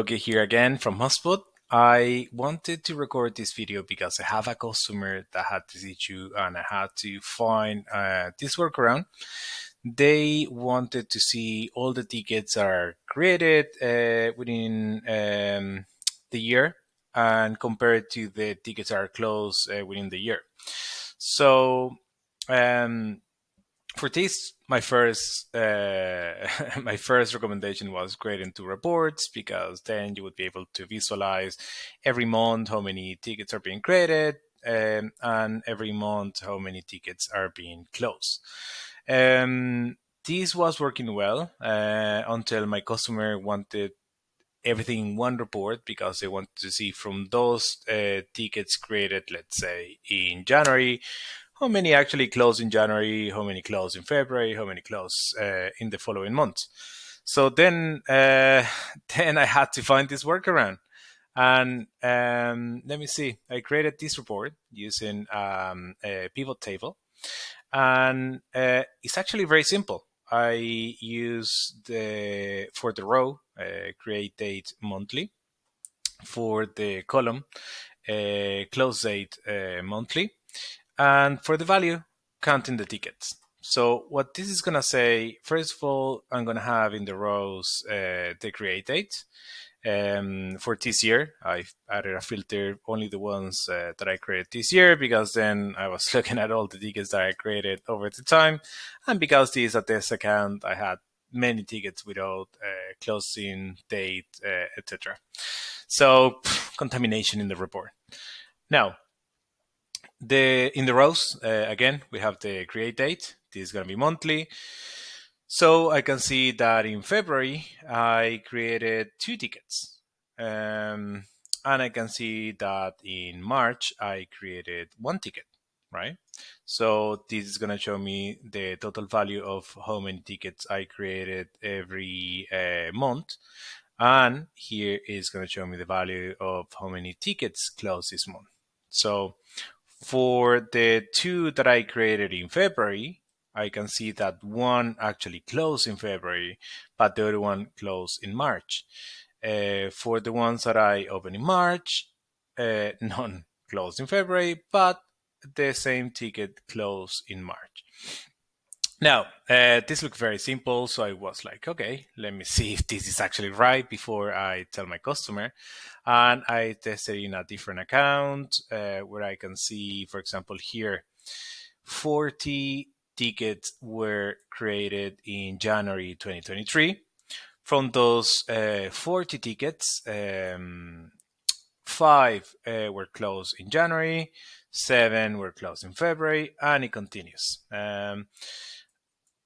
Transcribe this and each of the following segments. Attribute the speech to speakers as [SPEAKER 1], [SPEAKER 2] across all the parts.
[SPEAKER 1] Okay, here again from HubSpot. I wanted to record this video because I have a customer that had this issue and I had to find this workaround. They wanted to see all the tickets are created within the year and compared to the tickets that are closed within the year. So for this, my first my first recommendation was creating two reports, because then you would be able to visualize every month how many tickets are being created, and every month how many tickets are being closed. This was working well until my customer wanted everything in one report, because they wanted to see from those tickets created, let's say in January, how many actually close in January, how many close in February, how many close in the following month. So then then I had to find this workaround. And let me see, I created this report using a pivot table. And it's actually very simple. I use for the row, create date monthly, for the column, close date monthly, and for the value, counting the tickets. So what this is going to say, first of all, I'm going to have in the rows the create date. For this year, I've added a filter, only the ones that I created this year, because then I was looking at all the tickets that I created over the time. And because this is a test account, I had many tickets without closing date, etc. So contamination in the report. Now, in the rows, again, we have the create date. This is going to be monthly. So I can see that in February, I created 2 tickets. And I can see that in March, I created 1 ticket, right? So this is going to show me the total value of how many tickets I created every month. And here is going to show me the value of how many tickets closed this month. So for the 2 that I created in February, I can see that one actually closed in February, but the other one closed in March. For the ones that I opened in March, none closed in February, but the same ticket closed in March. Now, this looked very simple, so I was like, okay, let me see if this is actually right before I tell my customer. And I tested in a different account where I can see, for example, here, 40 tickets were created in January 2023. From those 40 tickets, 5 were closed in January, 7 were closed in February, and it continues.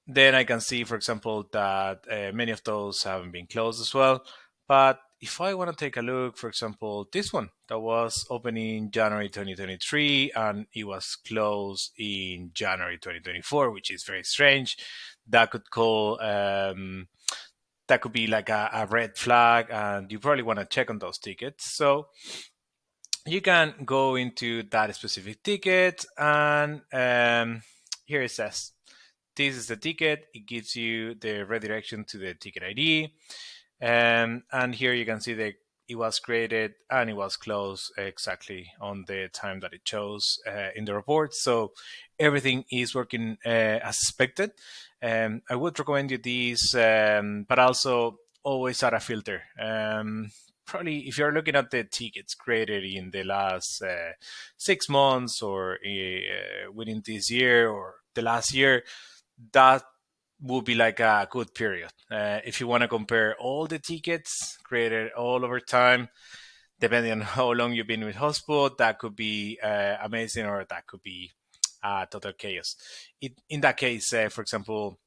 [SPEAKER 1] Then I can see, for example, that many of those haven't been closed as well. But if I want to take a look, for example, this one that was open in January 2023 and it was closed in January 2024, which is very strange. That could be like a red flag, and you probably want to check on those tickets. So you can go into that specific ticket, and here it says, this is the ticket. It gives you the redirection to the ticket ID. And here you can see that it was created and it was closed exactly on the time that it shows in the report. So everything is working as expected. I would recommend you this, but also always add a filter. Probably if you're looking at the tickets created in the last 6 months, or within this year or the last year, that would be like a good period. If you want to compare all the tickets created all over time, depending on how long you've been with HubSpot, that could be amazing, or that could be total chaos. In that case, for example,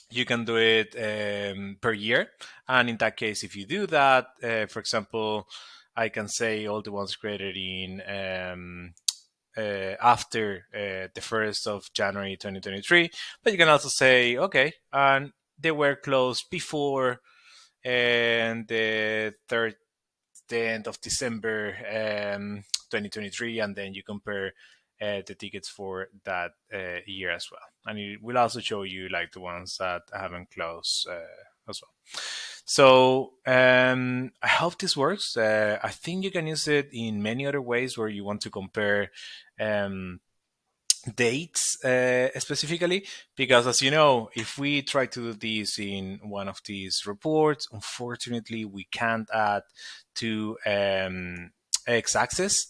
[SPEAKER 1] you can do it per year. And in that case, if you do that, for example, I can say all the ones created in after the 1st of January 2023, but you can also say, okay, and they were closed before and the end of December 2023, and then you compare the tickets for that year as well. And it will also show you like the ones that haven't closed as well. So I hope this works. I think you can use it in many other ways where you want to compare um, dates specifically, because as you know, if we try to do this in one of these reports, unfortunately we can't add to x-axis.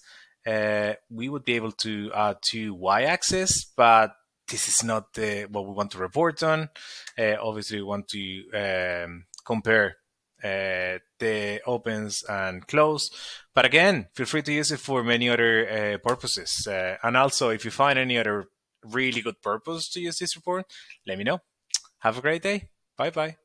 [SPEAKER 1] We would be able to add to y-axis, but this is not what we want to report on. Obviously we want to compare the opens and close. But again, feel free to use it for many other purposes. And also, if you find any other really good purpose to use this report, let me know. Have a great day. Bye bye.